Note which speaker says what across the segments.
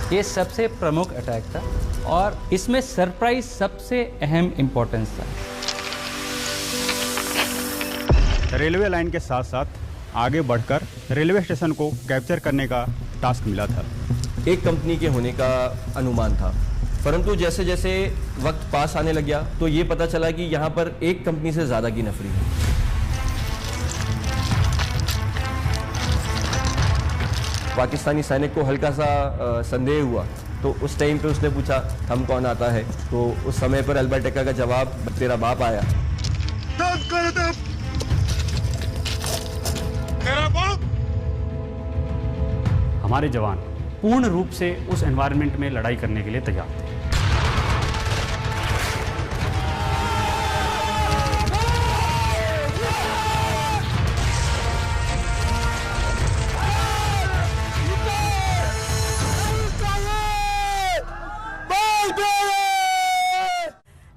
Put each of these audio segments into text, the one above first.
Speaker 1: ये सबसे प्रमुख अटैक था और इसमें सरप्राइज सबसे अहम इम्पोर्टेंस था।
Speaker 2: रेलवे लाइन के साथ साथ आगे बढ़कर रेलवे स्टेशन को कैप्चर करने का टास्क मिला था।
Speaker 3: एक कंपनी के होने का अनुमान था, परंतु जैसे जैसे वक्त पास आने लग गया तो ये पता चला कि यहाँ पर एक कंपनी से ज़्यादा की नफरी है। पाकिस्तानी सैनिक को हल्का सा संदेह हुआ तो उस टाइम पे उसने पूछा हम कौन आता है, तो उस समय पर अल्बर्ट एक्का का जवाब तेरा बाप आया।
Speaker 4: तेरा बाप?
Speaker 5: हमारे जवान पूर्ण रूप से उस एनवायरनमेंट में लड़ाई करने के लिए तैयार थे।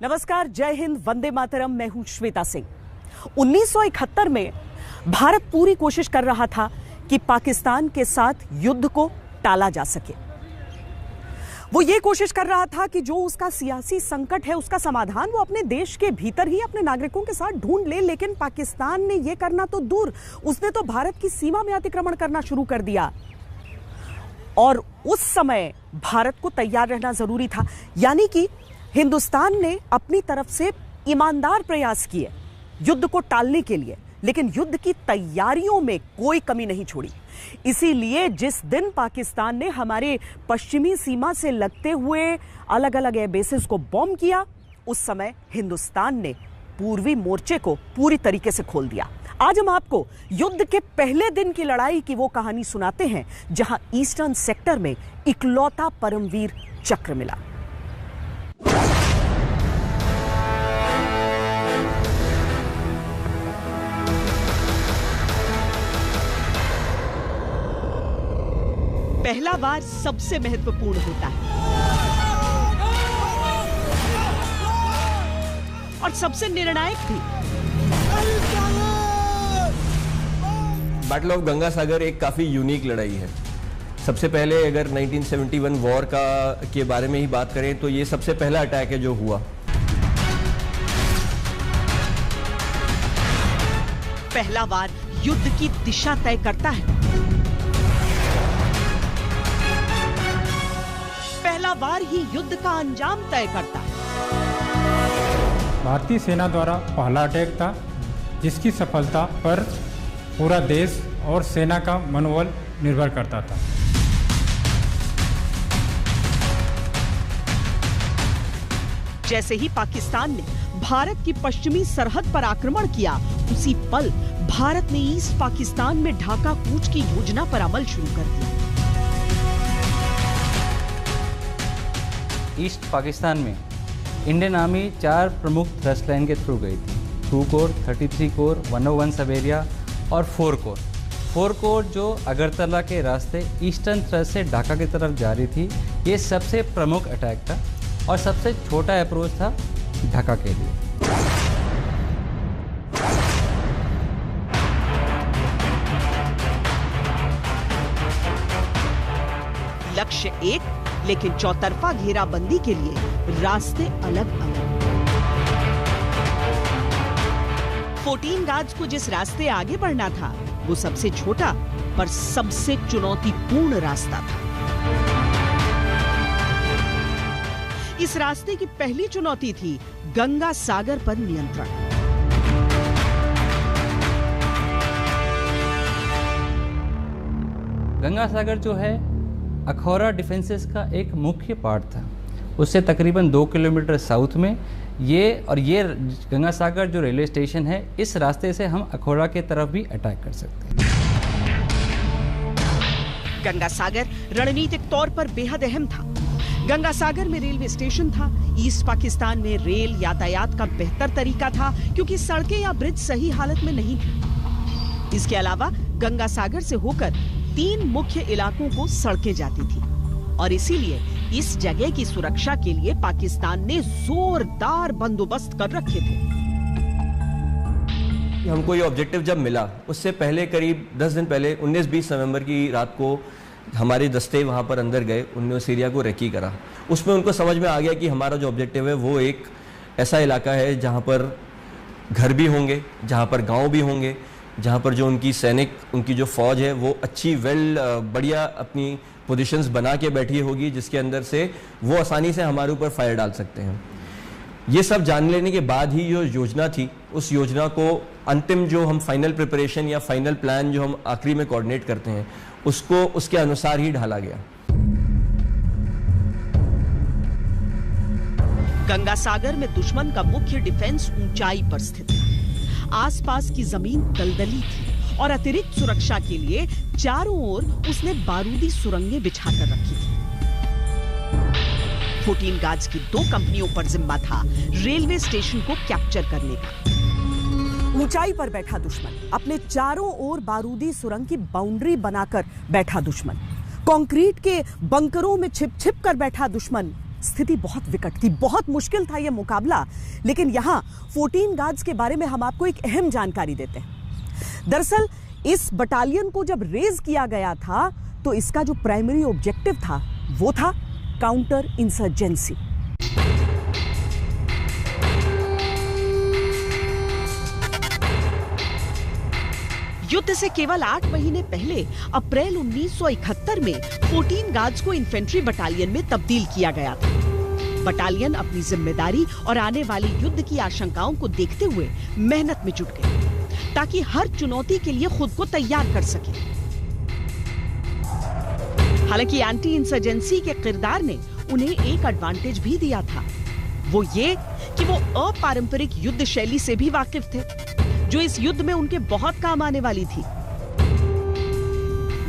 Speaker 6: नमस्कार, जय हिंद, वंदे मातरम। मैं हूं श्वेता सिंह। 1971 में भारत पूरी कोशिश कर रहा था कि पाकिस्तान के साथ युद्ध को टाला जा सके। वो ये कोशिश कर रहा था कि जो उसका सियासी संकट है उसका समाधान वो अपने देश के भीतर ही अपने नागरिकों के साथ ढूंढ ले। लेकिन पाकिस्तान ने ये करना तो दूर, उसने तो भारत की सीमा में अतिक्रमण करना शुरू कर दिया। और उस समय भारत को तैयार रहना जरूरी था, यानी कि हिंदुस्तान ने अपनी तरफ से ईमानदार प्रयास किए युद्ध को टालने के लिए, लेकिन युद्ध की तैयारियों में कोई कमी नहीं छोड़ी। इसीलिए जिस दिन पाकिस्तान ने हमारे पश्चिमी सीमा से लगते हुए अलग अलग एयरबेसेस को बॉम्ब किया, उस समय हिंदुस्तान ने पूर्वी मोर्चे को पूरी तरीके से खोल दिया। आज हम आपको युद्ध के पहले दिन की लड़ाई की वो कहानी सुनाते हैं जहां ईस्टर्न सेक्टर में इकलौता परमवीर चक्र मिला। पहला वार सबसे महत्वपूर्ण होता है और सबसे निर्णायक भी।
Speaker 3: बैटल ऑफ गंगा सागर एक काफी यूनिक लड़ाई है। सबसे पहले अगर 1971 वॉर के बारे में ही बात करें तो ये सबसे पहला अटैक है जो हुआ।
Speaker 6: पहला वार युद्ध की दिशा तय करता है। पहला वार ही युद्ध का अंजाम तय करता है।
Speaker 7: भारतीय सेना द्वारा पहला अटैक था जिसकी सफलता पर पूरा देश और सेना का मनोबल निर्भर करता था।
Speaker 6: जैसे ही पाकिस्तान ने भारत की पश्चिमी सरहद पर आक्रमण किया, उसी पल भारत ने ईस्ट पाकिस्तान में ढाका कूच की योजना पर अमल शुरू कर दिया।
Speaker 1: ईस्ट पाकिस्तान में इंडियन आर्मी 4 प्रमुख थ्रस्ट लाइन के थ्रू गई थी। 2 कोर, 33 कोर, 101 सब एरिया और 4 कोर। 4 कोर जो अगरतला के रास्ते ईस्टर्न थ्रस्ट से ढाका की तरफ जा रही थी, ये सबसे प्रमुख अटैक था और सबसे छोटा अप्रोच था ढाका के लिए।
Speaker 6: लक्ष्य एक, लेकिन चौतरफा घेराबंदी के लिए रास्ते अलग अलग। 14 गार्ड्स को जिस रास्ते आगे बढ़ना था वो सबसे छोटा पर सबसे चुनौतीपूर्ण रास्ता था। इस रास्ते की पहली चुनौती थी गंगा सागर पर नियंत्रण।
Speaker 1: गंगा सागर जो है अखौरा डिफेंसेस का एक मुख्य पार्ट था। उससे तकरीबन 2 किलोमीटर साउथ में ये गंगा सागर जो रेलवे स्टेशन है, इस रास्ते से हम अखौरा की तरफ भी अटैक कर सकते हैं।
Speaker 6: गंगा सागर रणनीतिक तौर पर बेहद अहम था। गंगा सागर में रेलवे स्टेशन था। ईस्ट पाकिस्तान में रेल यातायात का बेहतर तरीका था क्योंकि सड़कें या ब्रिज सही हालत में नहीं थी। इसके अलावा गंगा सागर से होकर 3 मुख्य इलाकों को सड़कें जाती थी और इसीलिए इस जगह की सुरक्षा के लिए पाकिस्तान ने जोरदार बंदोबस्त कर रखे थे।
Speaker 3: हमको ये ऑब्जेक्टिव जब मिला उससे पहले करीब 10 दिन पहले 19-20 नवंबर की रात को हमारे दस्ते वहाँ पर अंदर गए, उनने उस एरिया को रेकी करा। उसमें उनको समझ में आ गया कि हमारा जो ऑब्जेक्टिव है वो एक ऐसा इलाका है जहाँ पर घर भी होंगे, जहाँ पर गांव भी होंगे, जहाँ पर जो उनकी सैनिक, उनकी जो फौज है वो अच्छी बढ़िया अपनी पोजीशंस बना के बैठी होगी, जिसके अंदर से वो आसानी से हमारे ऊपर फायर डाल सकते हैं। ये सब जान लेने के बाद ही जो योजना थी, उस योजना को अंतिम जो हम फाइनल प्रिपरेशन या फाइनल प्लान जो हम आखिरी में कोऑर्डिनेट करते हैं, उसको उसके अनुसार ही ढाला गया।
Speaker 6: गंगा सागर में दुश्मन का मुख्य डिफेंस ऊंचाई पर स्थित था। आसपास की जमीन दलदली थी और अतिरिक्त सुरक्षा के लिए चारों ओर उसने बारूदी सुरंगें बिछाकर रखी थी। 14 गार्ड्स की 2 कंपनियों पर जिम्मा था रेलवे स्टेशन को कैप्चर करने का। ऊंचाई पर बैठा दुश्मन, अपने चारों ओर बारूदी सुरंग की बाउंड्री बनाकर बैठा दुश्मन, कंक्रीट के बंकरों में छिप कर बैठा दुश्मन। स्थिति बहुत विकट थी, बहुत मुश्किल था यह मुकाबला। लेकिन यहां 14 गार्ड्स के बारे में हम आपको एक अहम जानकारी देते हैं। दरअसल इस बटालियन को जब रेज किया गया था तो इसका जो प्राइमरी ऑब्जेक्टिव था वो था काउंटर इंसर्जेंसी। युद्ध से केवल 8 महीने पहले अप्रैल 1971 में 14 गार्ड्स को इन्फेंट्री बटालियन में तब्दील किया गया था। बटालियन अपनी जिम्मेदारी और आने वाली युद्ध की आशंकाओं को देखते हुए मेहनत में जुट गए ताकि हर चुनौती के लिए खुद को तैयार कर सके। हालांकि एंटी इंसर्जेंसी के किरदार ने उन्हें एक एडवांटेज भी दिया था, वो ये कि वो अपारंपरिक युद्ध शैली से भी वाकिफ थे, जो इस युद्ध में उनके बहुत काम आने वाली थी।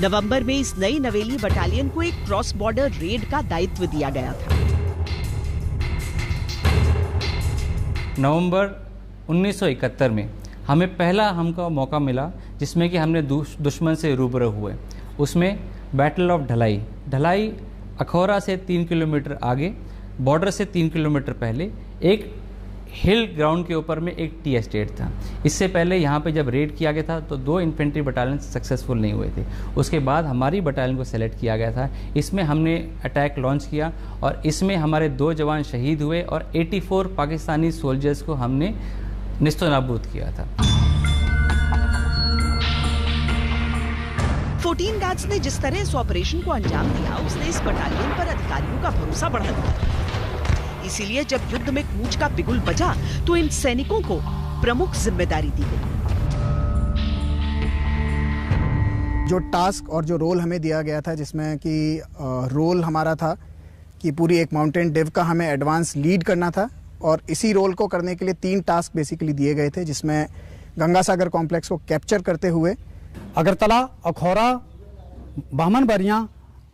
Speaker 6: नवंबर में इस नई नवेली बटालियन को एक क्रॉस बॉर्डर रेड का दायित्व दिया गया था।
Speaker 1: नवंबर 1971 में हमें पहला हमको मौका मिला जिसमें कि हमने दुश्मन से रूबरू हुए। उसमें बैटल ऑफ ढलाई अखौरा से 3 किलोमीटर आगे, बॉर्डर से 3 किलोमीटर पहले एक हिल ग्राउंड के ऊपर में एक टी एस्टेट था। इससे पहले यहाँ पे जब रेड किया गया था तो 2 इन्फेंट्री बटालियन सक्सेसफुल नहीं हुए थे। उसके बाद हमारी बटालियन को सेलेक्ट किया गया था। इसमें हमने अटैक लॉन्च किया और इसमें हमारे 2 जवान शहीद हुए और 84 पाकिस्तानी सोल्जर्स को हमने निस्तनाबूद किया था।
Speaker 6: 14 गार्ड्स ने जिस तरह इस ऑपरेशन को अंजाम दिया, उसने इस बटालियन पर अधिकारियों का भरोसा बढ़ा दिया। इसीलिए जब युद्ध में कूच का बिगुल बजा तो इन सैनिकों को प्रमुख जिम्मेदारी दी गई।
Speaker 4: जो टास्क और जो रोल हमें दिया गया था, जिसमें कि रोल हमारा था कि पूरी एक माउंटेन डिव का हमें एडवांस लीड करना था और इसी रोल को करने के लिए 3 टास्क बेसिकली दिए गए थे, जिसमें गंगा सागर कॉम्प्लेक्स को कैप्चर करते हुए
Speaker 7: अगरतला अखौरा बामन बरिया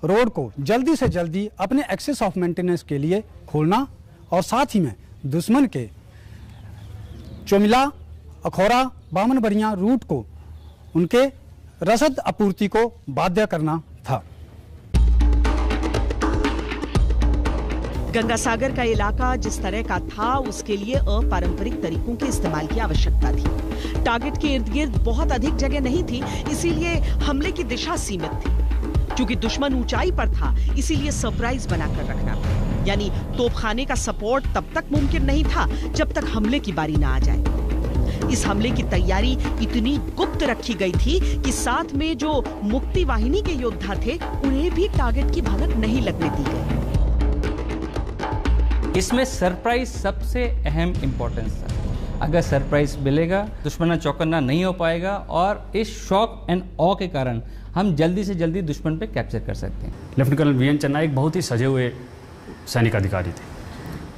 Speaker 7: रोड को जल्दी से जल्दी अपने एक्सेस ऑफ मेंटेनेंस के लिए खोलना और साथ ही में दुश्मन के चोमिला अखौरा बामन बरिया रूट को उनके रसद आपूर्ति को बाध्य करना था।
Speaker 6: गंगा सागर का इलाका जिस तरह का था उसके लिए अपारंपरिक तरीकों के इस्तेमाल की आवश्यकता थी। टारगेट के इर्द गिर्द बहुत अधिक जगह नहीं थी, इसीलिए हमले की दिशा सीमित थी। क्योंकि दुश्मन ऊंचाई पर था, इसीलिए सरप्राइज बनाकर रखना था, यानी तोपखाने का सपोर्ट तब तक मुमकिन नहीं था जब तक हमले की बारी ना आ जाए। इस हमले की तैयारी इतनी गुप्त रखी गई थी कि साथ में जो मुक्ति वाहिनी के योद्धा थे उन्हें भी टारगेट की भनक नहीं लगने दी गई।
Speaker 1: इसमें सरप्राइज सबसे अहम इंपॉर्टेंस था। अगर सरप्राइज मिलेगा, दुश्मन चौकन्ना नहीं हो पाएगा और इस शॉक एंड ऑ के कारण हम जल्दी से जल्दी दुश्मन पे कैप्चर कर सकते हैं।
Speaker 5: लेफ्टिनेंट कर्नल वी एन चन्ना एक बहुत ही सजे हुए सैनिक अधिकारी थे।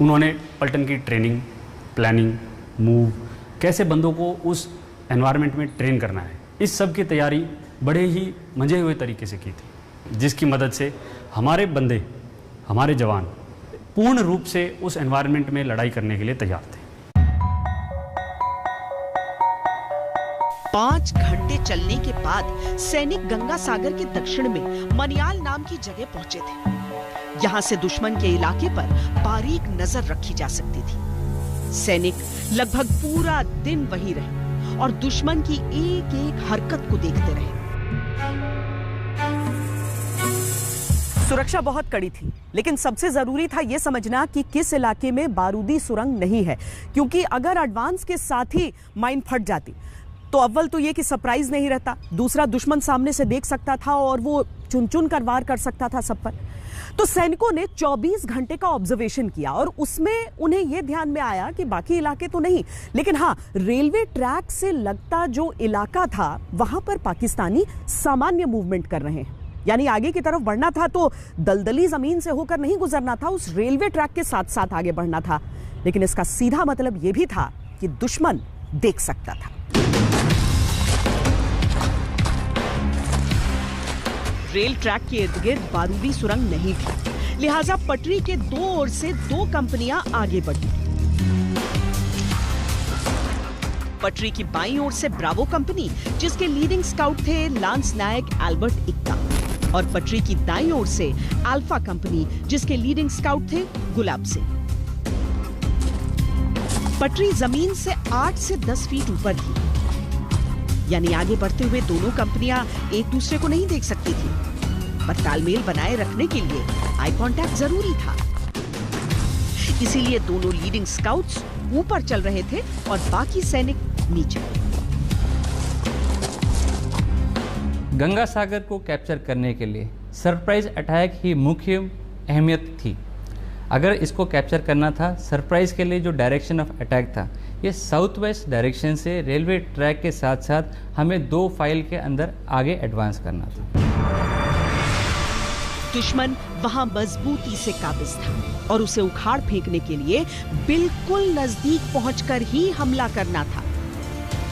Speaker 5: उन्होंने पलटन की ट्रेनिंग, प्लानिंग, मूव, कैसे बंदों को उस एनवायरनमेंट में ट्रेन करना है, इस सब की तैयारी बड़े ही मंझे हुए तरीके से की थी, जिसकी मदद से हमारे बंदे, हमारे जवान पूर्ण रूप से उस एनवायरनमेंट में लड़ाई करने के लिए तैयार थे।
Speaker 6: 5 घंटे चलने के बाद सैनिक गंगा सागर के दक्षिण में मनियाल नाम की जगह पहुंचे थे। यहां से दुश्मन के इलाके पर बारीक नजर रखी जा सकती थी। सैनिक लगभग पूरा दिन वहीं रहे और दुश्मन की एक एक हरकत को देखते रहे। सुरक्षा बहुत कड़ी थी, लेकिन सबसे जरूरी था यह समझना कि किस इलाके में बारूदी सुरंग नहीं है, क्योंकि अगर एडवांस के साथ ही माइन फट जाती तो अव्वल तो यह कि सरप्राइज नहीं रहता, दूसरा दुश्मन सामने से देख सकता था और वो चुन चुन कर वार कर सकता था सब पर। तो सैनिकों ने 24 घंटे का ऑब्जर्वेशन किया और उसमें उन्हें यह ध्यान में आया कि बाकी इलाके तो नहीं, लेकिन हाँ, रेलवे ट्रैक से लगता जो इलाका था वहां पर पाकिस्तानी सामान्य मूवमेंट कर रहे हैं। यानी आगे की तरफ बढ़ना था तो दलदली जमीन से होकर नहीं गुजरना था, उस रेलवे ट्रैक के साथ साथ आगे बढ़ना था। लेकिन इसका सीधा मतलब यह भी था कि दुश्मन देख सकता था। रेल ट्रैक के इर्द गिर्द बारूदी सुरंग नहीं थी, लिहाजा पटरी के दो ओर से दो कंपनियां आगे बढ़ी। पटरी की बाईं ओर से ब्रावो कंपनी, जिसके लीडिंग स्काउट थे लांस नायक एल्बर्ट इक्का, और पटरी की दाईं ओर से अल्फा कंपनी, जिसके लीडिंग स्काउट थे गुलाब सिंह। पटरी जमीन से 8 से 10 फीट ऊपर थी, यानी आगे बढ़ते हुए दोनों कंपनियां एक दूसरे को नहीं देख सकती थी, पर तालमेल बनाए रखने के लिए आई कांटेक्ट जरूरी था। इसीलिए दोनों लीडिंग स्काउट्स ऊपर चल रहे थे और बाकी सैनिक नीचे।
Speaker 1: गंगा सागर को कैप्चर करने के लिए सरप्राइज अटैक ही मुख्य अहमियत थी। अगर इसको कैप्चर करना था, सरप्राइज के लिए जो डायरेक्शन ऑफ अटैक था ये साउथ वेस्ट डायरेक्शन से रेलवे ट्रैक के साथ साथ हमें 2 फाइल के अंदर आगे एडवांस करना था।
Speaker 6: दुश्मन वहां मजबूती से काबिज था और उसे उखाड़ फेंकने के लिए बिल्कुल नजदीक पहुंचकर ही हमला करना था।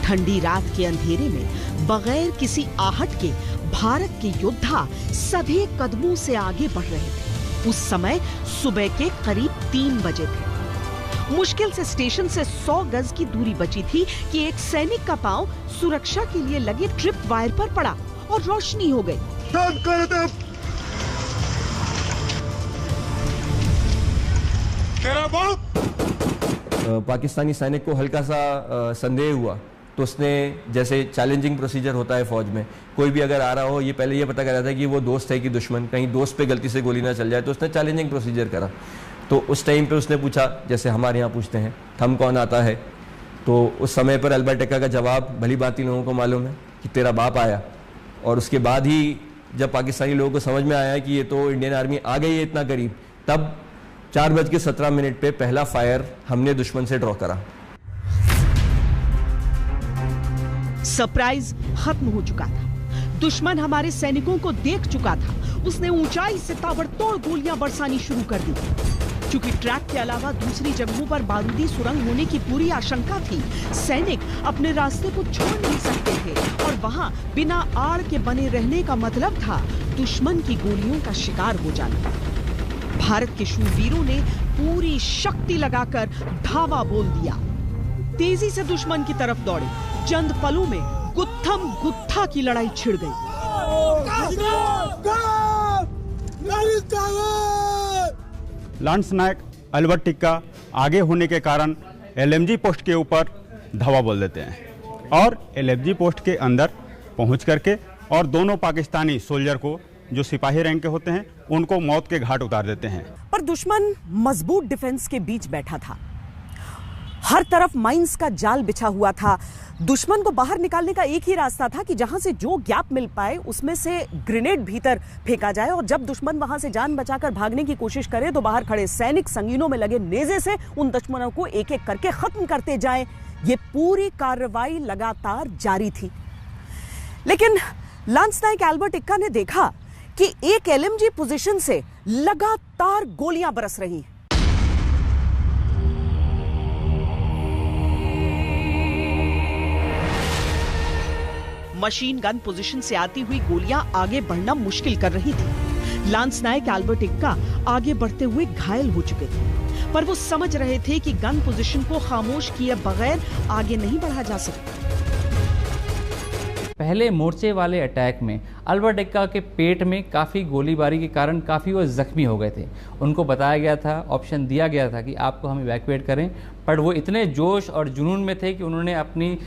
Speaker 6: ठंडी रात के अंधेरे में बगैर किसी आहट के भारत के योद्धा सधे कदमों से आगे बढ़ रहे थे। उस समय सुबह के करीब 3 बजे थे। मुश्किल से स्टेशन से 100 गज की दूरी बची थी कि एक सैनिक का पांव सुरक्षा के लिए लगे ट्रिप वायर पर पड़ा और रोशनी हो गई।
Speaker 3: पाकिस्तानी सैनिक को हल्का सा संदेह हुआ तो उसने, जैसे चैलेंजिंग प्रोसीजर होता है फौज में, कोई भी अगर आ रहा हो ये पहले ये पता कर रहा था कि वो दोस्त है कि दुश्मन, कहीं दोस्त पे गलती से गोली ना चल जाए, तो उसने चैलेंजिंग प्रोसीजर करा। तो उस टाइम पे उसने पूछा, जैसे हमारे यहाँ पूछते हैं थम कौन आता है, तो उस समय पर अल्बर्ट एक्का का जवाब भली बात लोगों को मालूम है कि तेरा बाप आया। और उसके बाद ही जब पाकिस्तानी लोगों को समझ में आया कि ये तो इंडियन आर्मी आ गई है इतना करीब, तब 4:17 पे पहला फायर हमने दुश्मन से ड्रॉ करा।
Speaker 6: सरप्राइज खत्म हो चुका था। दुश्मन हमारे सैनिकों को देख चुका था। उसने ऊंचाई से ताबड़तोड़ गोलियां बरसानी शुरू कर दी। चूंकि ट्रैक के अलावा दूसरी जगहों पर बारूदी सुरंग होने की पूरी आशंका थी, सैनिक अपने रास्ते को छोड़ नहीं सकते थे और वहां बिना आड़ के बने रहने का मतलब था दुश्मन की गोलियों का शिकार हो जाना। भारत के शूरवीरों ने पूरी शक्ति लगाकर धावा बोल दिया। तेजी से दुश्मन की तरफ दौड़े। चंद पलों में गुत्थम गुत्था की लड़ाई छिड़ गई।
Speaker 2: लांस नायक अल्बर्ट इक्का आगे होने के कारण एलएमजी पोस्ट के ऊपर धावा बोल देते हैं और एलएमजी पोस्ट के अंदर पहुंच करके और दोनों पाकिस्तानी सोल्जर को, जो सिपाही रैंक के होते हैं, उनको मौत के घाट उतार देते हैं।
Speaker 6: पर दुश्मन मजबूत डिफेंस के बीच बैठा था। हर तरफ माइंस का जाल बिछा हुआ था। दुश्मन को बाहर निकालने का एक ही रास्ता था कि जहां से जो गैप मिल पाए उसमें से ग्रेनेड भीतर फेंका जाए और जब दुश्मन वहां से जान बचाकर भागने की कोशिश करे तो बाहर खड़े सैनिक संगीनों में लगे नेजे से उन दुश्मनों को एक एक करके खत्म करते जाएं। ये पूरी कार्रवाई लगातार जारी थी। लेकिन लांस नायक एल्बर्ट इक्का ने देखा कि एक एलएमजी पोजीशन से लगातार गोलियां बरस रही हैं। मशीन गन पोजीशन से आती हुई गोलियां आगे बढ़ना मुश्किल कर रही थी। लांस नायक एल्बर्ट इक्का आगे बढ़ते हुए घायल हो चुके थे, पर वो समझ रहे थे कि गन पोजीशन को खामोश किए बगैर आगे नहीं बढ़ा जा सकता।
Speaker 1: पहले मोर्चे वाले अटैक में अल्बर्ट इक्का के पेट में काफ़ी गोलीबारी के कारण काफ़ी वो जख्मी हो गए थे। उनको बताया गया था, ऑप्शन दिया गया था कि आपको हम इवैक्यूएट करें, पर वो इतने जोश और जुनून में थे कि उन्होंने अपनी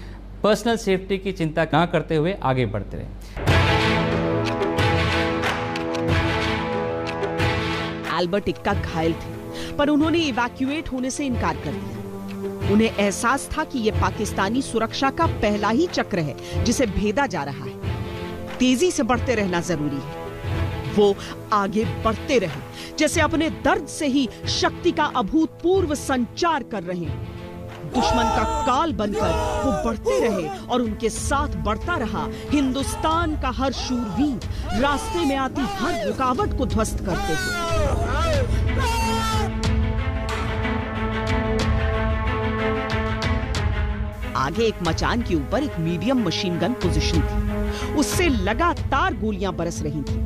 Speaker 1: पर्सनल सेफ्टी की चिंता ना करते हुए आगे बढ़ते रहे।
Speaker 6: एल्बर्ट इक्का घायल थे, पर उन्होंने इवैक्यूएट होने से इनकार कर दिया। उन्हें एहसास था कि यह पाकिस्तानी सुरक्षा का पहला ही चक्र है जिसे भेदा जा रहा है। तेजी से बढ़ते रहना जरूरी है। वो आगे बढ़ते रहे, जैसे अपने दर्द से ही शक्ति का अभूतपूर्व संचार कर रहे हैं। दुश्मन का काल बनकर वो बढ़ते रहे और उनके साथ बढ़ता रहा हिंदुस्तान का हर शूरवीर, रास्ते में आती हर रुकावट को ध्वस्त करते हुए। आगे एक मचान के ऊपर एक मीडियम मशीन गन पोजीशन थी, उससे लगातार गोलियां बरस रही थी।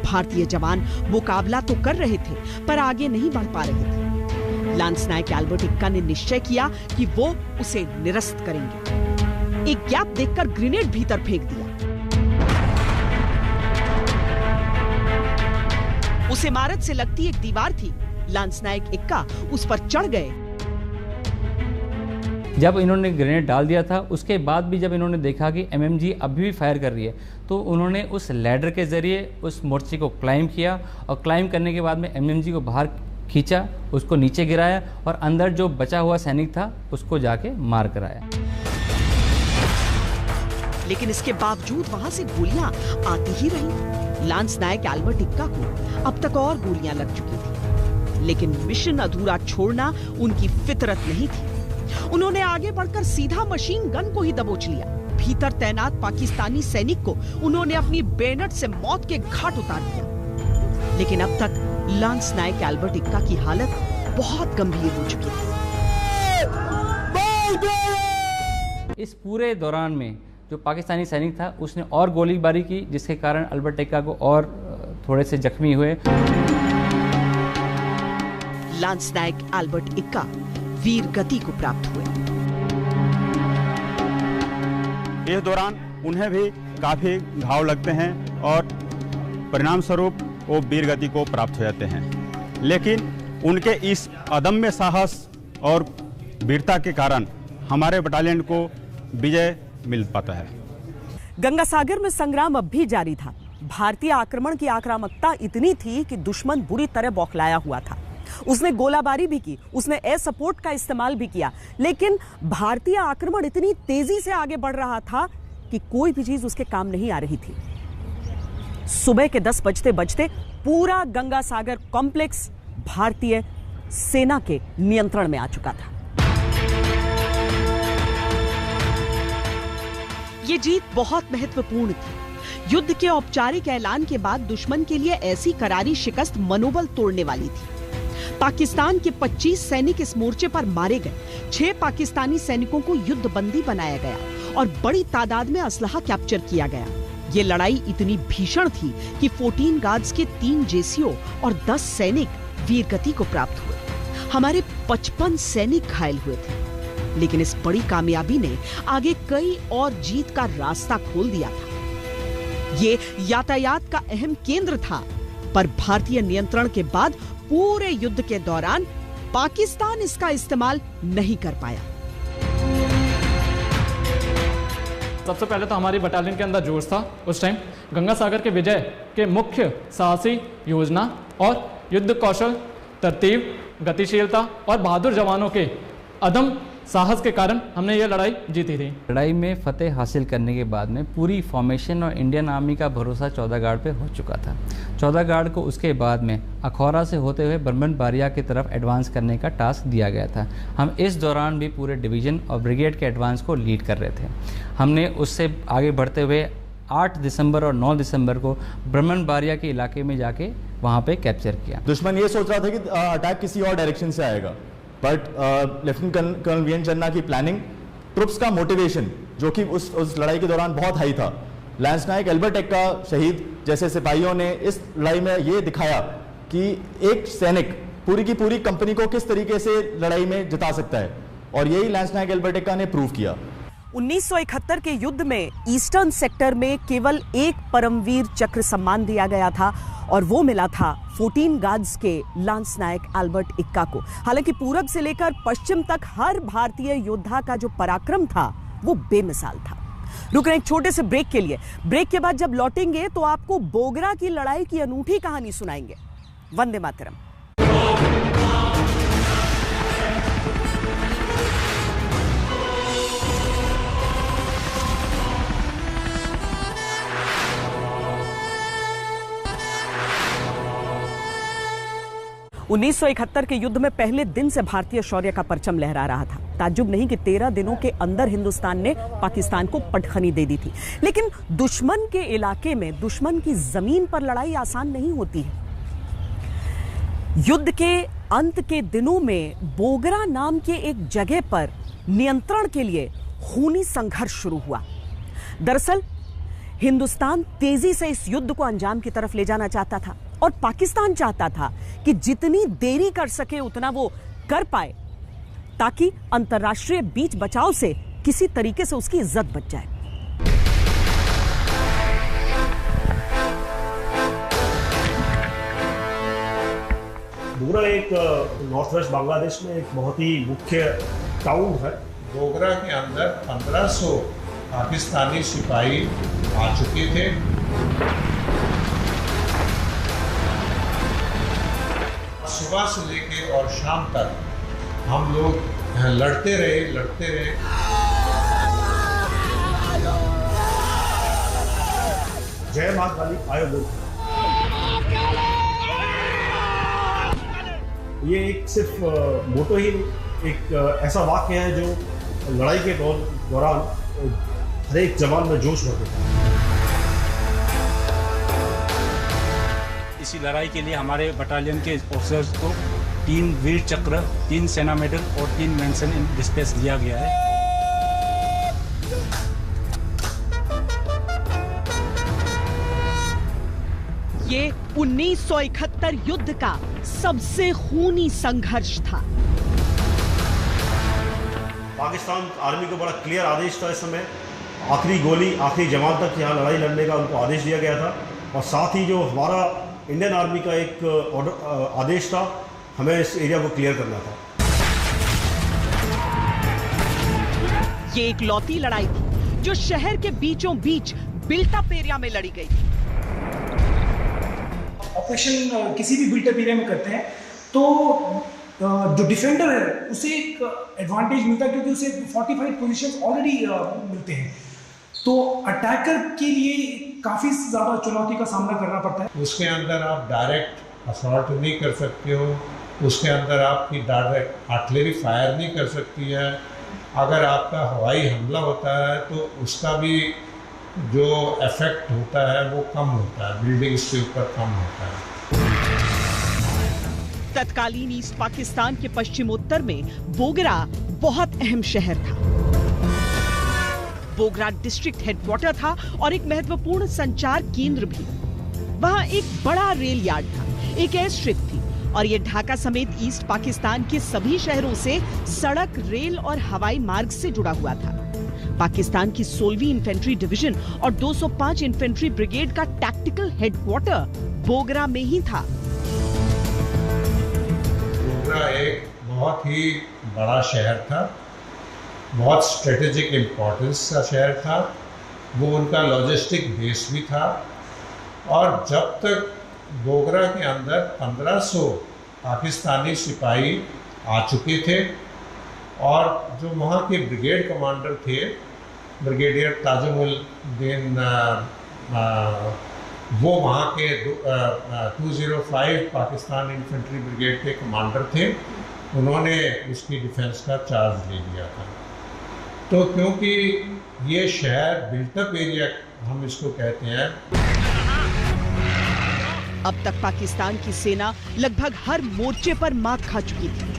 Speaker 6: भारतीय जवान मुकाबला तो कर रहे थे, पर आगे नहीं बढ़ पा रहे थे। लांस नायक एल्बर्ट इक्का ने निश्चय किया कि वो उसे निरस्त करेंगे। एक गैप देखकर ग्रेनेड भीतर फेंक दिया। उस इमारत से लगती एक दीवार थी। लांस नायक इक्का उस पर चढ़ गए।
Speaker 1: जब इन्होंने ग्रेनेड डाल दिया था, उसके बाद भी जब इन्होंने देखा कि एमएमजी अभी भी फायर कर रही है, तो उन्होंने उस लैडर के जरिए उस मोर्चे को क्लाइंब किया और क्लाइंब करने के बाद में एमएमजी को बाहर खींचा, उसको नीचे गिराया और अंदर जो बचा हुआ सैनिक था उसको जाके मार कराया।
Speaker 6: लेकिन इसके बावजूद वहां से गोलियां आती ही रही। लांस नायक एल्बर्ट इक्का को अब तक और गोलियां लग चुकी थी, लेकिन मिशन अधूरा छोड़ना उनकी फितरत नहीं थी। उन्होंने आगे बढ़कर सीधा मशीन गन को ही दबोच लिया। भीतर तैनात पाकिस्तानी सैनिक को उन्होंने अपनी बेनेट से मौत के घाट उतार दिया। लेकिन अब तक लांस नायक एल्बर्ट इक्का की हालत बहुत गंभीर हो चुकी थी।
Speaker 1: इस पूरे दौरान में जो पाकिस्तानी सैनिक था उसने और गोलीबारी की, जिसके कारण एल्बर्ट इक्का को और थोड़े से जख्मी हुए।
Speaker 6: लांस नायक एल्बर्ट इक्का वीर गति को प्राप्त हुए।
Speaker 2: इस दौरान उन्हें भी काफी घाव लगते हैं और परिणाम स्वरूप वो वीर गति को प्राप्त हो जाते हैं। लेकिन उनके इस अदम्य साहस और वीरता के कारण हमारे बटालियन को विजय मिल पाता है।
Speaker 6: गंगा सागर में संग्राम अब भी जारी था। भारतीय आक्रमण की आक्रामकता इतनी थी कि दुश्मन बुरी तरह बौखलाया हुआ था। उसने गोलाबारी भी की, उसने एयर सपोर्ट का इस्तेमाल भी किया, लेकिन भारतीय आक्रमण इतनी तेजी से आगे बढ़ रहा था कि कोई भी चीज उसके काम नहीं आ रही थी। सुबह के 10 बजते बजते पूरा गंगा सागर कॉम्प्लेक्स भारतीय सेना के नियंत्रण में आ चुका था। यह जीत बहुत महत्वपूर्ण थी। युद्ध के औपचारिक ऐलान के बाद दुश्मन के लिए ऐसी करारी शिकस्त मनोबल तोड़ने वाली थी। पाकिस्तान के 25 सैनिक इस मोर्चे पर मारे गए। 6 पाकिस्तानी सैनिकों को युद्ध बंदी बनाया गया और बड़ी तादाद में असलहा कैप्चर किया गया। ये लड़ाई इतनी भीषण थी कि 14 गार्ड्स के 3 जेसीओ और 10 सैनिक वीरगति को प्राप्त हुए। हमारे 55 सैनिक घायल हुए थे। लेकिन इस बड़ी कामयाबी ने आगे कई और जीत का रास्ता खोल दिया था। ये यातायात का अहम केंद्र था, पर भारतीय नियंत्रण के बाद पूरे युद्ध के दौरान पाकिस्तान इसका इस्तेमाल नहीं कर पाया।
Speaker 8: सबसे पहले तो हमारी बटालियन के अंदर जोश था उस टाइम गंगा सागर के विजय के मुख्य साहसी योजना और युद्ध कौशल, तरतीब, गतिशीलता और बहादुर जवानों के अदम साहस के कारण हमने ये लड़ाई जीती थी।
Speaker 1: लड़ाई में फतेह हासिल करने के बाद में पूरी फॉर्मेशन और इंडियन आर्मी का भरोसा 14 गार्ड पे हो चुका था। 14 गार्ड को उसके बाद में अखौरा से होते हुए ब्रह्मन-बारिया की तरफ एडवांस करने का टास्क दिया गया था। हम इस दौरान भी पूरे डिवीज़न और ब्रिगेड के एडवांस को लीड कर रहे थे। हमने उससे आगे बढ़ते हुए 8 दिसंबर और 9 दिसंबर को ब्रह्मन-बारिया के इलाके में जाके वहाँ पे कैप्चर किया।
Speaker 9: दुश्मन ये सोच रहा था कि अटैक किसी और डायरेक्शन से आएगा, but lieutenant colonel V N Channa की प्लानिंग, ट्रुप्स का मोटिवेशन जो कि उस लड़ाई के दौरान बहुत हाई था। लांस नायक एल्बर्ट इक्का शहीद जैसे सिपाहियों ने इस लड़ाई में ये दिखाया कि एक सैनिक पूरी की पूरी कंपनी को किस तरीके से लड़ाई में जिता सकता है, और यही लांस नायक एल्बर्ट इक्का ने प्रूव किया।
Speaker 6: 1971 के युद्ध में ईस्टर्न सेक्टर में केवल एक परमवीर चक्र सम्मान दिया गया था और वो मिला था 14 गार्ड्स के लांस नायक एल्बर्ट इक्का को। हालांकि पूरब से लेकर पश्चिम तक हर भारतीय योद्धा का जो पराक्रम था वो बेमिसाल था। रुक रहे एक छोटे से ब्रेक के लिए। ब्रेक के बाद जब लौटेंगे तो आपको बोगरा की लड़ाई की अनूठी कहानी सुनाएंगे। वंदे मातरम। 1971 के युद्ध में पहले दिन से भारतीय शौर्य का परचम लहरा रहा था। ताज्जुब नहीं कि 13 दिनों के अंदर हिंदुस्तान ने पाकिस्तान को पटखनी दे दी थी। लेकिन दुश्मन के इलाके में, दुश्मन की जमीन पर लड़ाई आसान नहीं होती है। युद्ध के अंत के दिनों में बोगरा नाम के एक जगह पर नियंत्रण के लिए खूनी संघर्ष शुरू हुआ। दरअसल हिंदुस्तान तेजी से इस युद्ध को अंजाम की तरफ ले जाना चाहता था और पाकिस्तान चाहता था कि जितनी देरी कर सके उतना वो कर पाए, ताकि अंतर्राष्ट्रीय बीच बचाव से किसी तरीके से उसकी इज्जत बच जाए।
Speaker 10: बोगरा एक नॉर्थ वेस्ट बांग्लादेश में एक बहुत ही मुख्य टाउन है।
Speaker 11: बोगरा के अंदर 1500 पाकिस्तानी सिपाही आ चुके थे। सुबह से लेकर और शाम तक हम लोग लड़ते रहे।
Speaker 10: जय महाकाली आयोग, ये एक सिर्फ मोटो ही एक ऐसा वाक्य है जो लड़ाई के दौरान हर एक जवान में जोश भर देता है।
Speaker 12: इसी लड़ाई के लिए हमारे बटालियन के ऑफिसर्स को 3 वीर चक्र, 3 सेना मेडल और 3 मेंशन इन डिस्पेच दिया गया है।
Speaker 6: ये 1971 युद्ध का सबसे खूनी संघर्ष था।
Speaker 10: पाकिस्तान आर्मी को बड़ा क्लियर आदेश था इस समय, आखिरी गोली आखिरी जवान तक यहाँ लड़ाई लड़ने का उनको आदेश दिया गया था। और साथ ही जो हमारा इंडियन आर्मी का एक आदेश था, हमें इस एरिया को क्लियर करना था।
Speaker 6: ये एक लौती लड़ाई थी जो शहर के बीचों बीच बिल्टअप एरिया में लड़ी गई थी।
Speaker 13: ऑपरेशन किसी भी बिल्टअप एरिया में करते हैं तो जो डिफेंडर है उसे एक एडवांटेज मिलता है, क्योंकि उसे 45 पोजीशंस ऑलरेडी मिलते हैं। तो अटैकर के लिए काफ़ी ज़्यादा चुनौती का सामना करना पड़ता है।
Speaker 11: उसके अंदर आप डायरेक्ट असॉल्ट नहीं कर सकते हो, उसके अंदर आपकी डायरेक्ट आर्टिलरी फायर नहीं कर सकती है। अगर आपका हवाई हमला होता है तो उसका भी जो इफेक्ट होता है वो कम होता है, बिल्डिंग्स के ऊपर कम होता है।
Speaker 6: तत्कालीन ईस्ट पाकिस्तान के पश्चिमोत्तर में बोगरा बहुत अहम शहर था। बोगरा डिस्ट्रिक्ट हेडक्वार्टर था और एक महत्वपूर्ण संचार केंद्र भी। वहां एक बड़ा रेल यार्ड था, एक एयर स्ट्रिप थी और ये ढाका समेत ईस्ट पाकिस्तान के सभी शहरों से सड़क, रेल और हवाई मार्ग से जुड़ा हुआ था। पाकिस्तान की 16वीं इन्फेंट्री डिवीजन और 205 इन्फेंट्री ब्रिगेड का टैक्टिकल हेडक्वार्टर बोगरा में ही था।
Speaker 11: बोगरा एक बहुत ही बड़ा शहर था, बहुत स्ट्रेटेजिक इम्पोर्टेंस का शहर था। वो उनका लॉजिस्टिक बेस भी था। और जब तक बोगरा के अंदर 1500 पाकिस्तानी सिपाही आ चुके थे और जो वहाँ के ब्रिगेड कमांडर थे, ब्रिगेडियर ताजुमुद्दीन, वो वहाँ के 205 पाकिस्तान इन्फेंट्री ब्रिगेड के कमांडर थे। उन्होंने उसकी डिफेंस का चार्ज ले लिया था। तो क्योंकि ये शहर बिल्टअप एरिया हम इसको कहते हैं।
Speaker 6: अब तक पाकिस्तान की सेना लगभग हर मोर्चे पर मात खा चुकी थी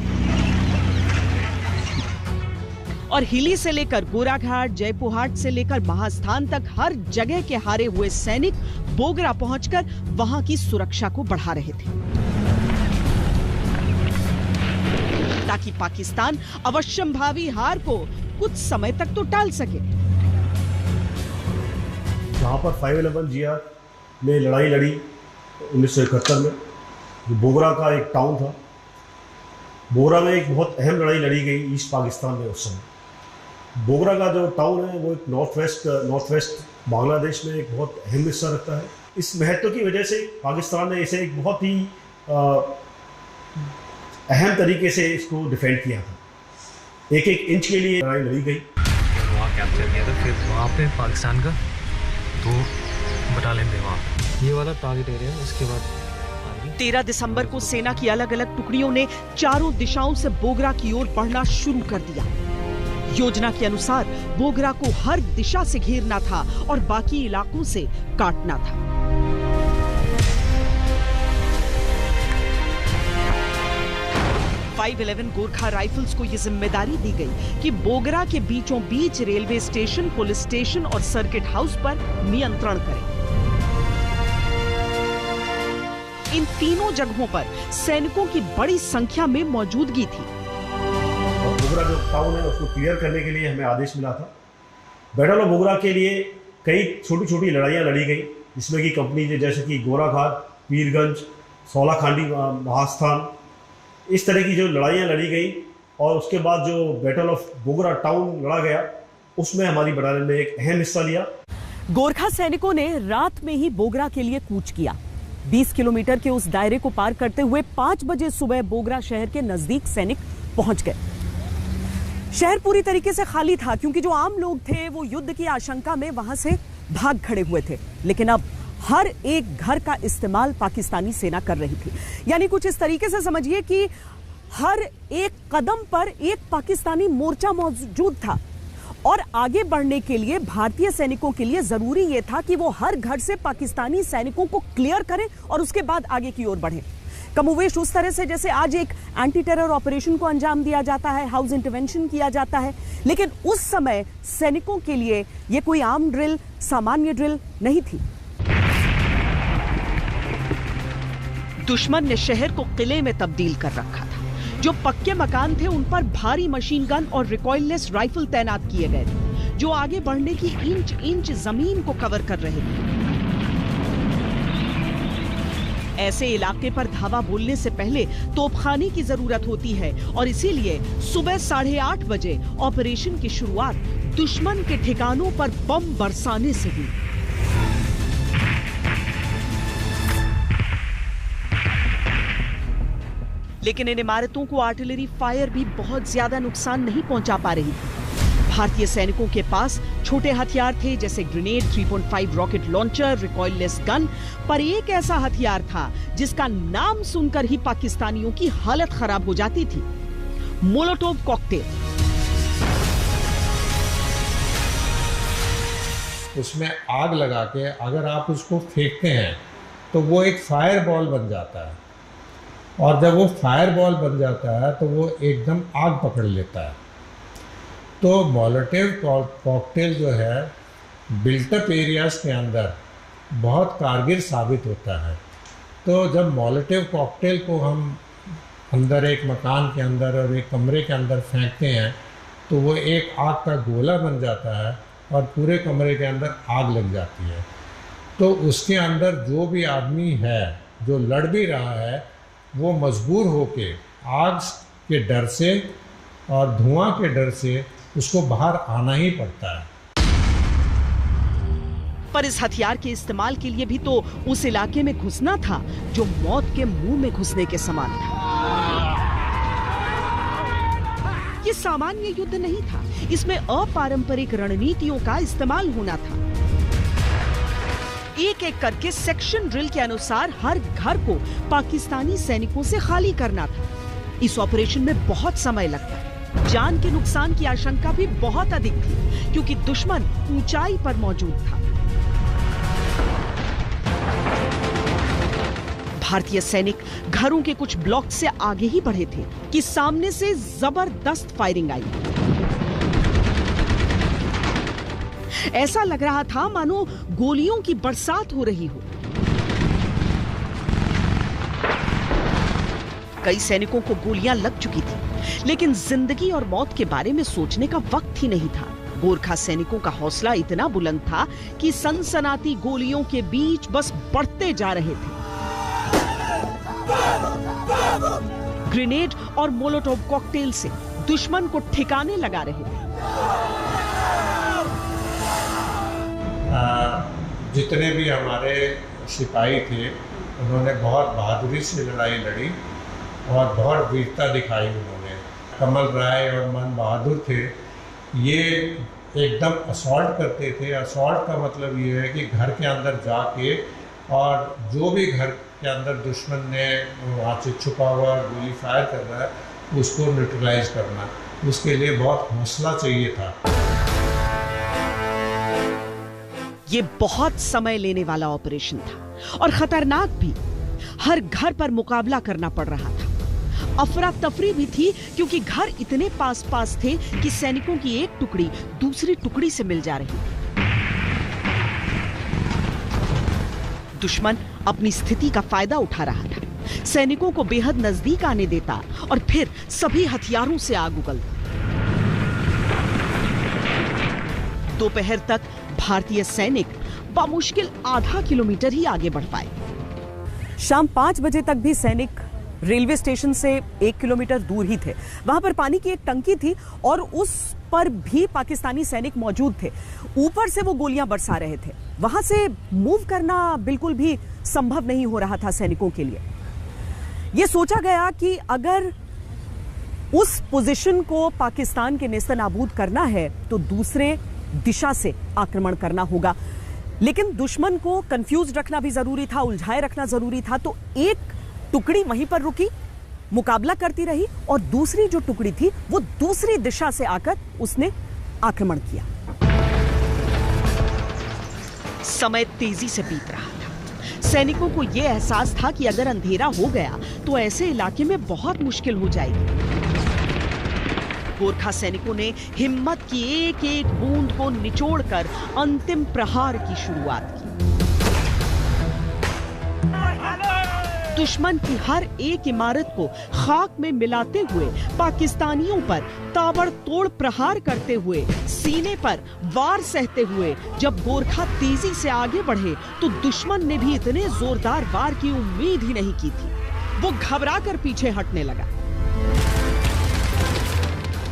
Speaker 6: और हिली से लेकर गोराघाट, जयपुरहाट से लेकर महास्थान तक हर जगह के हारे हुए सैनिक बोगरा पहुंचकर वहां की सुरक्षा को बढ़ा रहे थे, ताकि पाकिस्तान अवश्यंभावी हार को कुछ समय तक तो टाल सके।
Speaker 10: जहां पर 511 GR ने लड़ाई लड़ी 1971 में, जो बोगरा का एक टाउन था। बोगरा में एक बहुत अहम लड़ाई लड़ी गई ईस्ट पाकिस्तान में उस समय। बोगरा का जो टाउन है वो एक नॉर्थ वेस्ट बांग्लादेश में एक बहुत अहम हिस्सा रखता है। इस महत्व की वजह से पाकिस्तान ने इसे एक बहुत ही अहम तरीके से इसको डिफेंड किया था। एक इंच के लिए लड़ाई लड़ी गई।
Speaker 14: वहाँ कैप्चर किया था। फिर वहाँ पे पाकिस्तान का 2 बटालियन थे वहाँ। ये वाला टारगेट एरिया, उसके बाद
Speaker 6: 13 दिसंबर को सेना की अलग अलग टुकड़ियों ने चारों दिशाओं से बोगरा की ओर बढ़ना शुरू कर दिया। योजना के अनुसार बोगरा को हर दिशा से घेरना था और बाकी इलाकों से काटना था। .511 गोरखा राइफल्स को यह जिम्मेदारी दी गई कि बोगरा के बीचों बीच रेलवे स्टेशन, पुलिस स्टेशन और सर्किट हाउस पर नियंत्रण करें। इन तीनों जगहों पर सैनिकों की बड़ी संख्या में मौजूदगी थी।
Speaker 10: बोगरा जो टाउन है उसको क्लियर करने के लिए हमें आदेश मिला था। बैटल ऑफ बोगरा के लिए कई छोटी छोटी लड़ाइयाँ लड़ी गई, जिसमें कि कंपनी जैसे कि गोराघाट, पीरगंज, सौलाखांडी, महास्थान, इस तरह की जो लड़ाइयाँ लड़ी गई। और उसके बाद जो बैटल ऑफ बोगरा टाउन लड़ा गया, उसमें हमारी बटालियन ने एक अहम हिस्सा लिया।
Speaker 6: गोरखा सैनिकों ने रात में ही बोगरा के लिए कूच किया। 20 किलोमीटर के उस दायरे को पार करते हुए 5 बजे सुबह बोगरा शहर के नजदीक सैनिक पहुंच गए। शहर पूरी तरीके से खाली था, क्योंकि जो आम लोग थे वो युद्ध की आशंका में वहां से भाग खड़े हुए थे। लेकिन अब हर एक घर का इस्तेमाल पाकिस्तानी सेना कर रही थी। यानी कुछ इस तरीके से समझिए कि हर एक कदम पर एक पाकिस्तानी मोर्चा मौजूद था। और आगे बढ़ने के लिए भारतीय सैनिकों के लिए जरूरी यह था कि वो हर घर से पाकिस्तानी सैनिकों को क्लियर करें और उसके बाद आगे की ओर बढ़ें। कमोवेश उस तरह से जैसे आज एक एंटी टेरर ऑपरेशन को अंजाम दिया जाता है, हाउस इंटरवेंशन किया जाता है। लेकिन उस समय सैनिकों के लिए यह कोई आम ड्रिल, सामान्य ड्रिल नहीं थी। दुश्मन ने शहर को किले में तब्दील कर रखा था। जो पक्के मकान थे उन पर भारी मशीन गन और रिकॉइललेस राइफल तैनात किए गए थे, जो आगे बढ़ने की इंच इंच जमीन को कवर कर रहे थे। ऐसे इलाके पर धावा बोलने से पहले तोपखाने की जरूरत होती है और इसीलिए सुबह 8:30 बजे ऑपरेशन की शुरुआत दुश्मन के ठिकानों पर बम बरसाने से हुई। लेकिन इन इमारतों को आर्टिलरी फायर भी बहुत ज्यादा नुकसान नहीं पहुंचा पा रही थी। भारतीय सैनिकों के पास छोटे हथियार थे, जैसे grenade, 3.5 rocket launcher, recoilless gun, पर एक ऐसा हथियार था जिसका नाम सुनकर ही पाकिस्तानियों की हालत खराब हो जाती थी, मोलोटोव कॉकटेल।
Speaker 11: उसमें आग लगा के अगर आप उसको फेंकते हैं तो वो एक फायर बॉल बन जाता है, और जब वो फायर बॉल बन जाता है तो वो एकदम आग पकड़ लेता है। तो मोलोटोव कॉकटेल जो है बिल्टअप एरियाज़ के अंदर बहुत कारगर साबित होता है। तो जब मोलोटोव कॉकटेल को हम अंदर एक मकान के अंदर और एक कमरे के अंदर फेंकते हैं तो वो एक आग का गोला बन जाता है और पूरे कमरे के अंदर आग लग जाती है। तो उसके अंदर जो भी आदमी है जो लड़ भी रहा है वो मजबूर होके आग के डर से और धुआं के डर से उसको बाहर आना ही पड़ता है।
Speaker 6: पर इस हथियार के इस्तेमाल के लिए भी तो उस इलाके में घुसना था जो मौत के मुंह में घुसने के समान था। ये सामान्य युद्ध नहीं था, इसमें अपारंपरिक रणनीतियों का इस्तेमाल होना था। एक एक करके सेक्शन ड्रिल के अनुसार हर घर को पाकिस्तानी सैनिकों से खाली करना था। इस ऑपरेशन में बहुत समय लगता, जान के नुकसान की आशंका भी बहुत अधिक थी, क्योंकि दुश्मन ऊंचाई पर मौजूद था। भारतीय सैनिक घरों के कुछ ब्लॉक से आगे ही बढ़े थे कि सामने से जबरदस्त फायरिंग आई। ऐसा लग रहा था मानो गोलियों की बरसात हो रही हो। कई सैनिकों को गोलियां लग चुकी थी, लेकिन जिंदगी और मौत के बारे में सोचने का वक्त ही नहीं था। गोरखा सैनिकों का हौसला इतना बुलंद था कि सनसनाती गोलियों के बीच बस बढ़ते जा रहे थे। ग्रेनेड और मोलोटोव कॉकटेल से दुश्मन को ठिकाने लगा रहे थे।
Speaker 11: जितने भी हमारे सिपाही थे उन्होंने बहुत बहादुरी से लड़ाई लड़ी और बहुत वीरता दिखाई उन्होंने। कमल राय और मन बहादुर थे, ये एकदम असॉल्ट करते थे। असॉल्ट का मतलब ये है कि घर के अंदर जाके और जो भी घर के अंदर दुश्मन ने वहाँ से छुपा हुआ गोली फायर कर रहा है उसको न्यूट्रलाइज करना, उसके लिए बहुत हौसला चाहिए था।
Speaker 6: ये बहुत समय लेने वाला ऑपरेशन था और खतरनाक भी। हर घर पर मुकाबला करना पड़ रहा था। अफरा तफरी भी थी क्योंकि घर इतने पास पास थे कि सैनिकों की एक टुकड़ी दूसरी टुकड़ी से मिल जा रही थी। दुश्मन अपनी स्थिति का फायदा उठा रहा था, सैनिकों को बेहद नजदीक आने देता और फिर सभी हथियारों से आग उगलता। दोपहर तक भारतीय सैनिक बामुश्किल आधा किलोमीटर ही आगे बढ़ पाए।
Speaker 15: शाम 5 बजे तक भी सैनिक रेलवे स्टेशन से 1 किलोमीटर दूर ही थे। वहां पर पानी की एक टंकी थी और उस पर भी पाकिस्तानी सैनिक मौजूद थे। ऊपर से वो गोलियां बरसा रहे थे। वहां से मूव करना बिल्कुल भी संभव नहीं हो रहा था सैनिकों के लिए। यह सोचा गया कि अगर उस पोजीशन को पाकिस्तान के नेस्तनाबूद करना है तो दूसरे दिशा से आक्रमण करना होगा, लेकिन दुश्मन को कंफ्यूज रखना भी जरूरी था, उलझाए रखना जरूरी था। तो एक टुकड़ी वहीं पर रुकी, मुकाबला करती रही और दूसरी जो टुकड़ी थी वो दूसरी दिशा से आकर उसने आक्रमण किया।
Speaker 6: समय तेजी से बीत रहा था। सैनिकों को यह एहसास था कि अगर अंधेरा हो गया तो ऐसे इलाके में बहुत मुश्किल हो जाएगी। गोरखा सैनिकों ने हिम्मत की एक एक बूंद को निचोड़कर अंतिम प्रहार की शुरुआत की। दुश्मन की हर एक इमारत को खाक में मिलाते हुए पाकिस्तानियों पर ताबड़तोड़ प्रहार करते हुए, सीने पर वार सहते हुए जब गोरखा तेजी से आगे बढ़े तो दुश्मन ने भी इतने जोरदार वार की उम्मीद ही नहीं की थी। वो घबरा कर पीछे हटने लगा।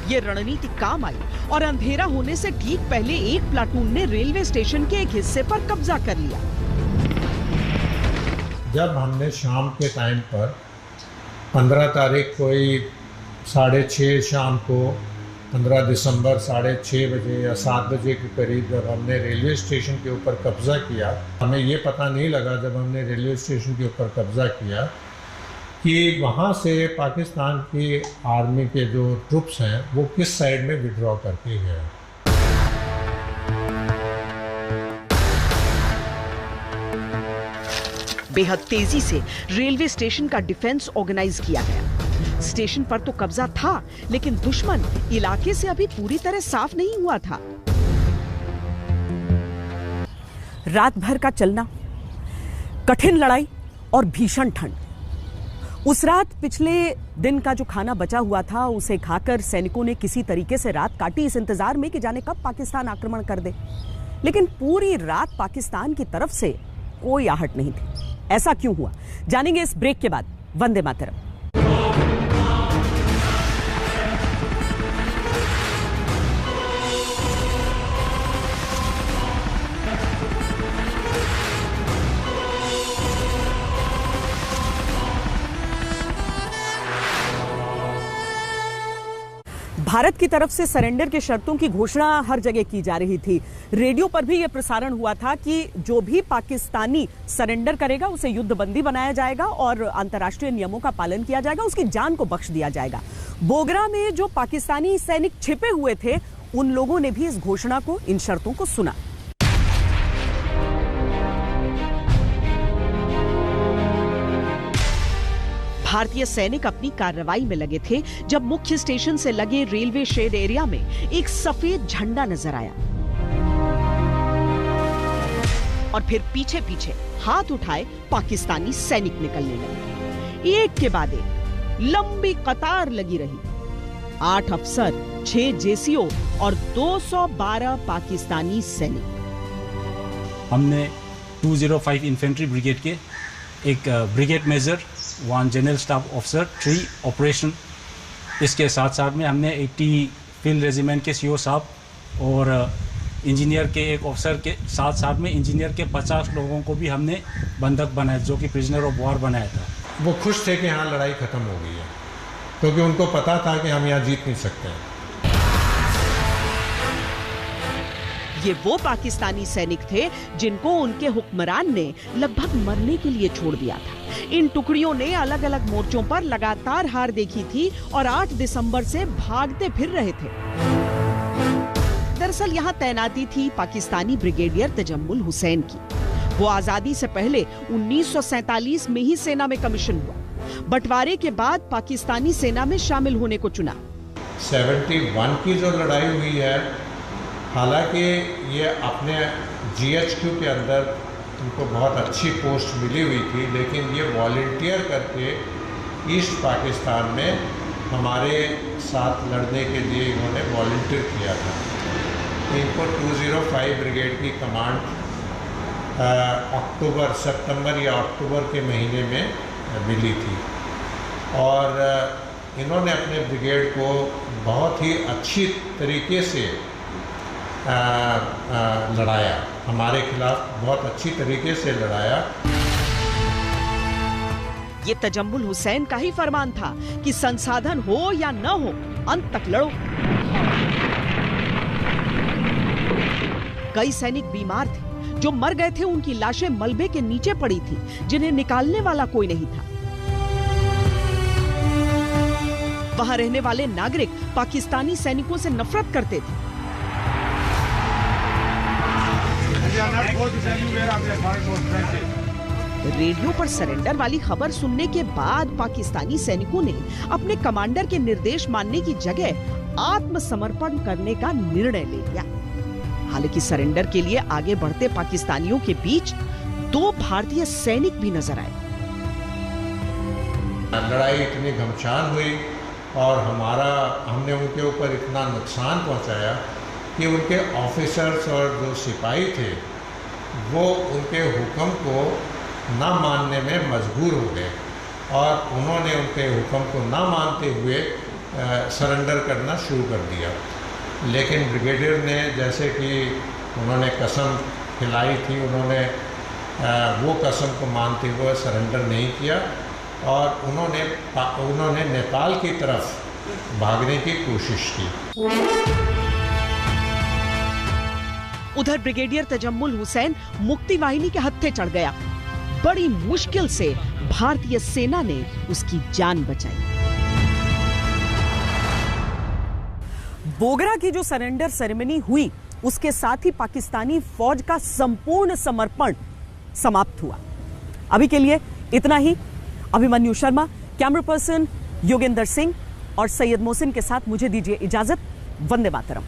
Speaker 6: ये रणनीति काम आई और अंधेरा होने से ठीक पहले एक प्लाटून ने रेलवे स्टेशन के एक हिस्से पर कब्जा कर लिया।
Speaker 11: जब हमने शाम के टाइम पर 15 तारीख कोई 6:30 शाम को 15 दिसंबर 6:30 बजे या 7 बजे के करीब जब हमने रेलवे स्टेशन के ऊपर कब्जा किया, हमें ये पता नहीं लगा जब हमने रेलवे स्टेशन के ऊपर कब्जा किया कि वहाँ से पाकिस्तान की आर्मी के जो ट्रुप्स हैं वो किस साइड में विड्रॉ करके गए।
Speaker 6: बेहद तेजी से रेलवे स्टेशन का डिफेंस ऑर्गेनाइज किया गया। स्टेशन पर तो कब्जा था, लेकिन दुश्मन इलाके से अभी पूरी तरह साफ नहीं हुआ था।
Speaker 15: रात भर का चलना, कठिन लड़ाई और भीषण ठंड। उस रात पिछले दिन का जो खाना बचा हुआ था उसे खाकर सैनिकों ने किसी तरीके से रात काटी, इस इंतजार में कि जाने कब पाकिस्तान आक्रमण कर दे। लेकिन पूरी रात पाकिस्तान की तरफ से कोई आहट नहीं थी। ऐसा क्यों हुआ, जानेंगे इस ब्रेक के बाद। वंदे मातरम। भारत की तरफ से सरेंडर के शर्तों की घोषणा हर जगह की जा रही थी। रेडियो पर भी यह प्रसारण हुआ था कि जो भी पाकिस्तानी सरेंडर करेगा उसे युद्धबंदी बनाया जाएगा और अंतर्राष्ट्रीय नियमों का पालन किया जाएगा, उसकी जान को बख्श दिया जाएगा। बोगरा में जो पाकिस्तानी सैनिक छिपे हुए थे उन लोगों ने भी इस घोषणा को, इन शर्तों को सुना।
Speaker 6: भारतीय सैनिक अपनी कार्रवाई में लगे थे जब मुख्य स्टेशन से लगे रेलवे शेड एरिया में एक सफेद झंडा नजर आया और फिर पीछे पीछे हाथ उठाए पाकिस्तानी सैनिक निकलने लगे। एक के बाद एक लंबी कतार लगी रही। 8 अफसर, 6 जेसीओ और 212 पाकिस्तानी सैनिक।
Speaker 12: हमने 205 इन्फेंट्री ब्रिगेड के एक brigade major, 1 general staff officer, 3 operation, इसके साथ साथ में हमने 80 फील्ड रेजिमेंट के सीओ साहब और इंजीनियर के एक ऑफिसर के साथ साथ में इंजीनियर के 50 लोगों को भी हमने बंधक बनाया, जो कि प्रिजनर ऑफ वॉर बनाया था।
Speaker 11: वो खुश थे कि यहाँ लड़ाई ख़त्म हो गई है, क्योंकि उनको पता था कि हम यहाँ जीत नहीं सकते हैं।
Speaker 6: ये वो पाकिस्तानी सैनिक थे जिनको उनके हुक्मरान ने लगभग मरने के लिए छोड़ दिया था। इन टुकड़ियों ने अलग अलग मोर्चों पर लगातार हार देखी थी और 8 दिसंबर से भागते फिर रहे थे। दरअसल यहाँ तैनाती थी पाकिस्तानी ब्रिगेडियर तजम्मुल हुसैन की। वो आजादी से पहले 1947 में ही सेना में कमीशन हुआ। बंटवारे के बाद पाकिस्तानी सेना में शामिल होने को चुना।
Speaker 11: 71 की जो लड़ाई हुई है, हालांकि ये अपने GHQ के अंदर उनको बहुत अच्छी पोस्ट मिली हुई थी, लेकिन ये वॉलंटियर करके ईस्ट पाकिस्तान में हमारे साथ लड़ने के लिए इन्होंने वॉलंटियर किया था। इनको 205 ब्रिगेड की कमांड सितंबर या अक्टूबर के महीने में मिली थी और इन्होंने अपने ब्रिगेड को बहुत ही अच्छी तरीके से लड़ाया, हमारे खिलाफ बहुत अच्छी तरीके से लड़ाया।
Speaker 6: ये तजम्मुल हुसैन का ही फरमान था कि संसाधन हो या न हो, अंत तक लड़ो। कई सैनिक बीमार थे, जो मर गए थे। उनकी लाशें मलबे के नीचे पड़ी थी, जिन्हें निकालने वाला कोई नहीं था। वहां रहने वाले नागरिक पाकिस्तानी सैनिकों से नफरत करते थे। रेडियो पर सरेंडर वाली खबर सुनने के बाद पाकिस्तानी सैनिकों ने अपने कमांडर के निर्देश मानने की जगह आत्मसमर्पण करने का निर्णय ले लिया। हालांकि सरेंडर के लिए आगे बढ़ते पाकिस्तानियों के बीच 2 भारतीय सैनिक भी नजर आए।
Speaker 11: लड़ाई इतनी घमसान हुई और हमने उनके ऊपर इतना नुकसान पहुंचाया कि उनके ऑफिसर्स और जो सिपाही थे वो उनके हुक्म को ना मानने में मजबूर हो गए और उन्होंने उनके हुक्म को ना मानते हुए सरेंडर करना शुरू कर दिया। लेकिन ब्रिगेडियर ने जैसे कि उन्होंने कसम खिलाई थी, उन्होंने वो कसम को मानते हुए सरेंडर नहीं किया और उन्होंने नेपाल की तरफ भागने की कोशिश की।
Speaker 6: उधर ब्रिगेडियर तजम्मुल हुसैन मुक्ति वाहिनी के हत्थे चढ़ गया। बड़ी मुश्किल से भारतीय सेना ने उसकी जान बचाई।
Speaker 15: बोगरा की जो सरेंडर सेरेमनी हुई, उसके साथ ही पाकिस्तानी फौज का संपूर्ण समर्पण समाप्त हुआ। अभी के लिए इतना ही। अभिमन्यु शर्मा, कैमरा पर्सन योगेंद्र सिंह और सैयद मोहसिन के साथ मुझे दीजिए इजाजत। वंदे मातरम।